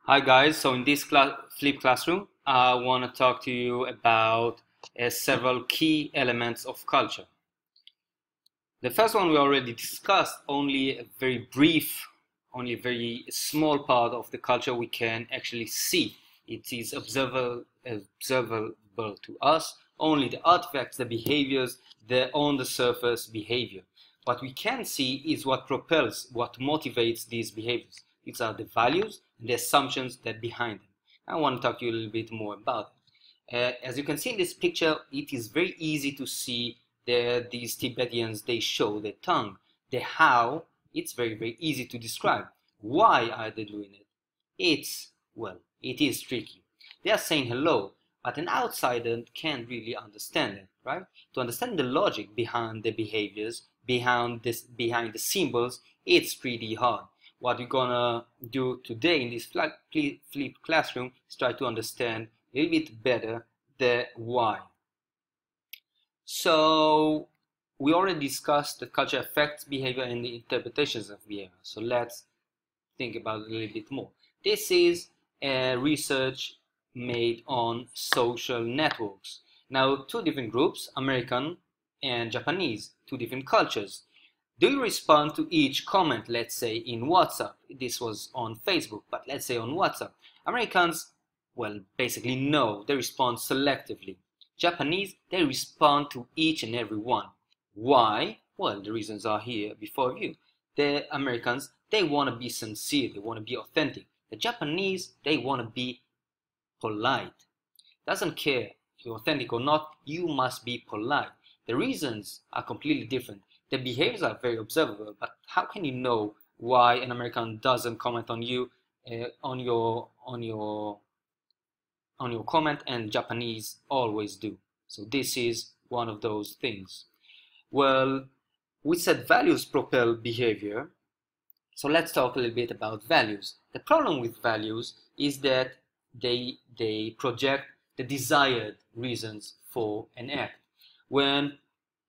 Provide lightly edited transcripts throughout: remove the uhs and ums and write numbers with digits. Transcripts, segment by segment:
Hi guys, so in this Flip Classroom, I want to talk to you about several key elements of culture. The first one we already discussed, only a very brief, only a very small part of the culture we can actually see. It is observable to us, only the artifacts, the behaviors, the on the surface behavior. What we can see is what propels, what motivates these behaviors. These are the values and the assumptions that behind them. I want to talk to you a little bit more about it. As you can see in this picture, it is very easy to see these Tibetans, they show their tongue. The how, it's very easy to describe. Why are they doing it? It is tricky. They are saying hello, but an outsider can't really understand it, right? To understand the logic behind the behaviors, behind the symbols, it's pretty hard. What we're gonna do today in this flip classroom is try to understand a little bit better the why. So we already discussed that culture affects behavior and the interpretations of behavior. So let's think about it a little bit more. This is research made on social networks. Now, two different groups, American and Japanese, two different cultures. Do you respond to each comment, let's say in WhatsApp? This was on Facebook, but let's say on WhatsApp. Americans, well, basically no, they respond selectively. Japanese, they respond to each and every one. Why? Well, the reasons are here before you. The Americans, they want to be sincere, they want to be authentic. The Japanese, they want to be polite. Doesn't care if you're authentic or not, you must be polite. The reasons are completely different. The behaviors are very observable, but how can you know why an American doesn't comment on you, on your comment, and Japanese always do? So this is one of those things. Well, we said values propel behavior. So let's talk a little bit about values. The problem with values is that they project the desired reasons for an act, when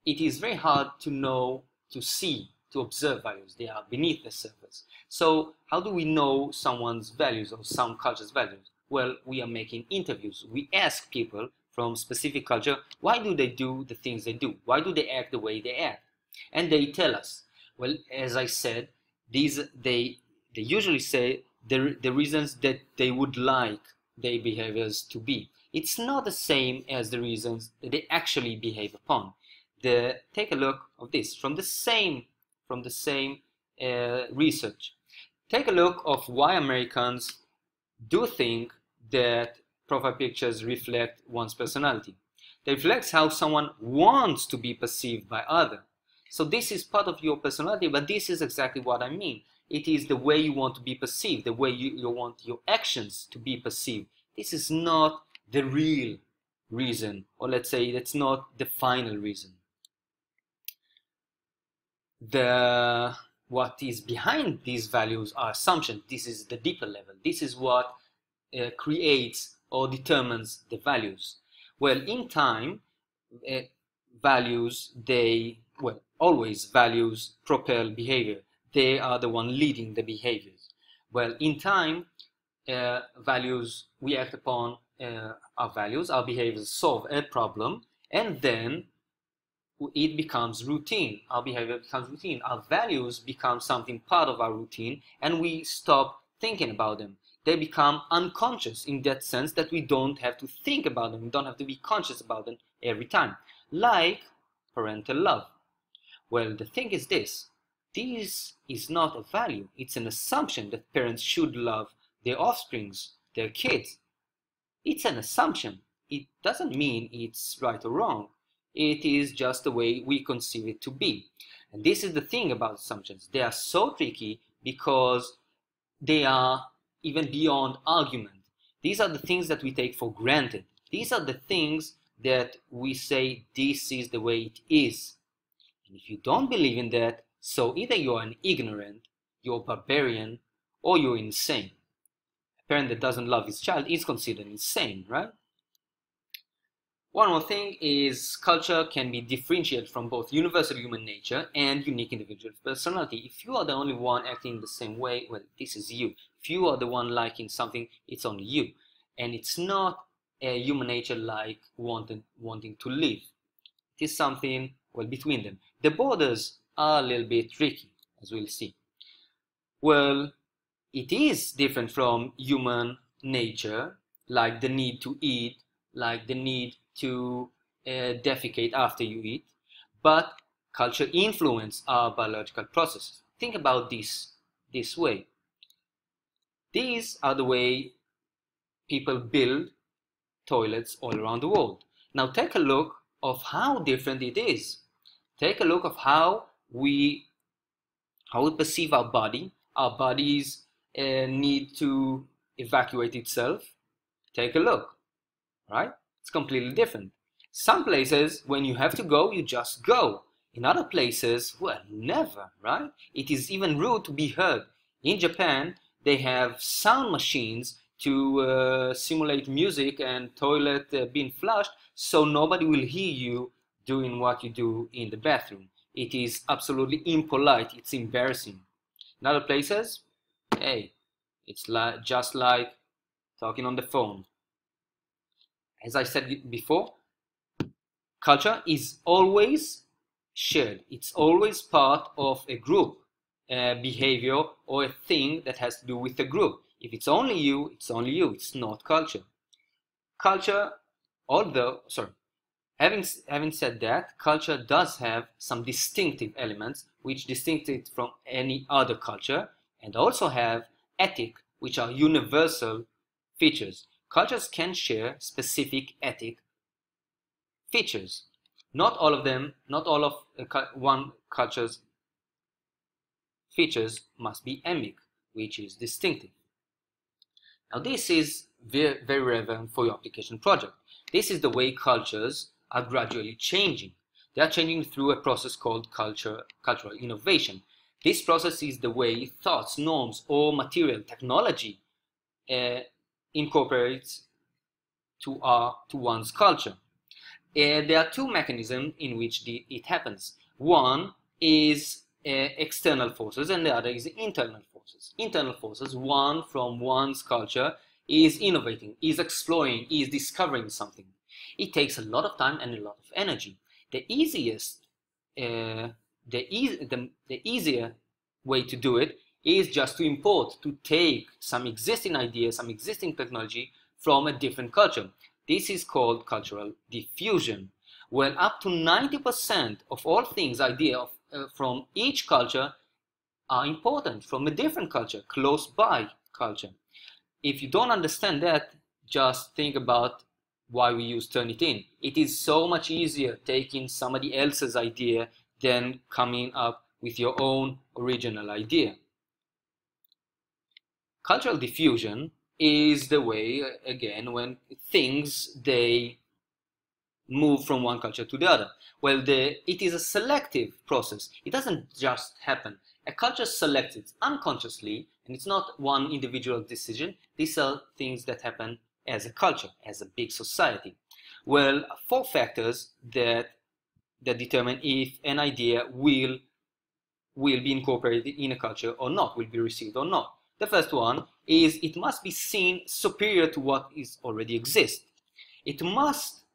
it is very hard to know, to see, to observe values. They are beneath the surface. So how do we know someone's values or some culture's values? Well, we are making interviews. We ask people from specific culture, why do they do the things they do? Why do they act the way they act? And they tell us. Well, as I said, they usually say the reasons that they would like their behaviors to be. It's not the same as the reasons that they actually behave upon. Take a look of this from the same research. Take a look of why Americans do think that profile pictures reflect one's personality. They reflect how someone wants to be perceived by others. So this is part of your personality, but this is exactly what I mean. It is the way you want to be perceived, the way you want your actions to be perceived. This is not the real reason, or let's say that's not the final reason. What is behind these values are assumptions. This is the deeper level. This is what creates or determines the values. Well, in time, values, always values propel behavior. They are the one leading the behaviors. Well, in time, values, we act upon our values, our behaviors solve a problem, and then it becomes routine. Our behavior becomes routine. Our values become something part of our routine, and we stop thinking about them. They become unconscious in that sense that we don't have to think about them. We don't have to be conscious about them every time. Like parental love. Well, the thing is this is not a value. It's an assumption that parents should love their offsprings, their kids. It's an assumption. It doesn't mean it's right or wrong. It is just the way we conceive it to be. And this is the thing about assumptions. They are so tricky because they are even beyond argument. These are the things that we take for granted. These are the things that we say this is the way it is. And if you don't believe in that, so either you're an ignorant, you're a barbarian, or you're insane. A parent that doesn't love his child is considered insane, right? One more thing is culture can be differentiated from both universal human nature and unique individual personality. If you are the only one acting the same way, well, this is you. If you are the one liking something, it's only you. And it's not a human nature like wanting to live. It is something, well, between them. The borders are a little bit tricky, as we'll see. Well, it is different from human nature, like the need to eat, like the need to defecate after you eat, but culture influences our biological processes. Think about this way. These are the way people build toilets all around the world. Now take a look of how different it is. Take a look of how we perceive our body. Our bodies need to evacuate itself. Take a look, right? It's completely different. Some places, when you have to go, you just go. In other places, well, never, right? It is even rude to be heard. In Japan, they have sound machines to simulate music and toilet being flushed, so nobody will hear you doing what you do in the bathroom. It is absolutely impolite. It's embarrassing. In other places, hey, it's just like talking on the phone. As I said before, culture is always shared. It's always part of a group behavior or a thing that has to do with the group. If it's only you, it's only you. It's not culture. Culture, having said that, culture does have some distinctive elements which distinct it from any other culture, and also have ethic, which are universal features. Cultures can share specific ethic features. Not all of them, not all of one culture's features must be emic, which is distinctive. Now this is very, very relevant for your application project. This is the way cultures are gradually changing. They are changing through a process called cultural innovation. This process is the way thoughts, norms, or material technology incorporates to one's culture. There are two mechanisms in which it happens. One is external forces, and the other is internal forces. Internal forces, one from one's culture, is innovating, is exploring, is discovering something. It takes a lot of time and a lot of energy. The easier way to do it is just to import, to take some existing idea, some existing technology from a different culture. This is called cultural diffusion. Well, up to 90% of all things, ideas from each culture are important from a different culture, close by culture. If you don't understand that, just think about why we use Turnitin. It is so much easier taking somebody else's idea than coming up with your own original idea. Cultural diffusion is the way, again, when things, they move from one culture to the other. Well, it is a selective process. It doesn't just happen. A culture selects it unconsciously, and it's not one individual decision. These are things that happen as a culture, as a big society. Well, four factors that determine if an idea will be incorporated in a culture or not, will be received or not. The first one is it must be seen superior to what is already exists. The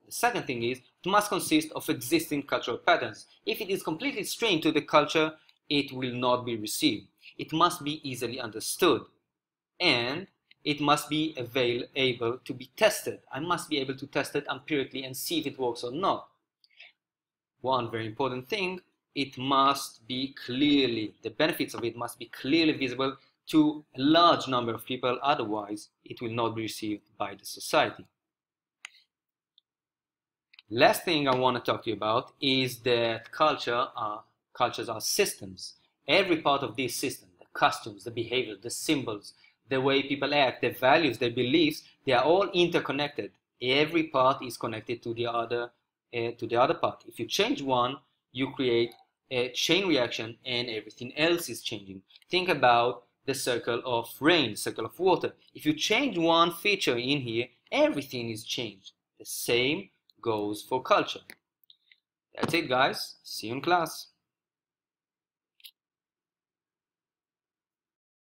second thing is, it must consist of existing cultural patterns. If it is completely strange to the culture, it will not be received. It must be easily understood. And it must be able to be tested. I must be able to test it empirically and see if it works or not. One very important thing, it must be the benefits of it must be clearly visible to a large number of people, otherwise it will not be received by the society. Last thing I want to talk to you about is that cultures are systems. Every part of this system, the customs, the behaviors, the symbols, the way people act, their values, their beliefs, they are all interconnected. Every part is connected to the other part. If you change one, you create a chain reaction and everything else is changing. Think about the circle of rain, the circle of water. If you change one feature in here, everything is changed. The same goes for culture. That's it, guys. See you in class.